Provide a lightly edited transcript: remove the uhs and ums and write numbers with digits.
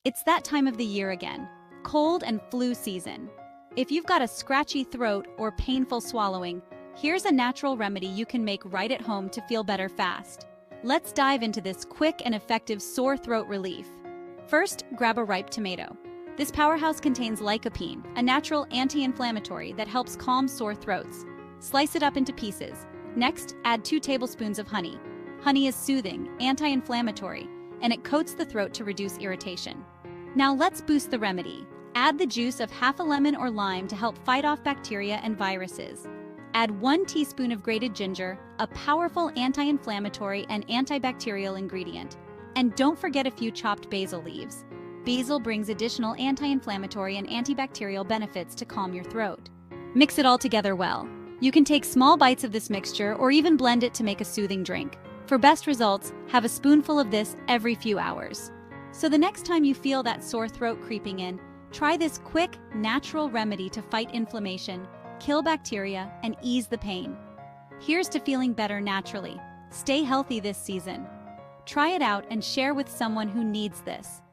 It's that time of the year again, cold and flu season. If you've got a scratchy throat or painful swallowing, here's a natural remedy you can make right at home to feel better fast. Let's dive into this quick and effective sore throat relief. First, grab a ripe tomato. This powerhouse contains lycopene, a natural anti-inflammatory that helps calm sore throats. Slice it up into pieces. Next, add 2 tablespoons of honey. Honey is soothing, anti-inflammatory, and it coats the throat to reduce irritation. Now let's boost the remedy. Add the juice of half a lemon or lime to help fight off bacteria and viruses. Add 1 teaspoon of grated ginger, a powerful anti-inflammatory and antibacterial ingredient. And don't forget a few chopped basil leaves. Basil brings additional anti-inflammatory and antibacterial benefits to calm your throat. Mix it all together well. You can take small bites of this mixture or even blend it to make a soothing drink. For best results, have a spoonful of this every few hours. So the next time you feel that sore throat creeping in, try this quick, natural remedy to fight inflammation, kill bacteria, and ease the pain. Here's to feeling better naturally. Stay healthy this season. Try it out and share with someone who needs this.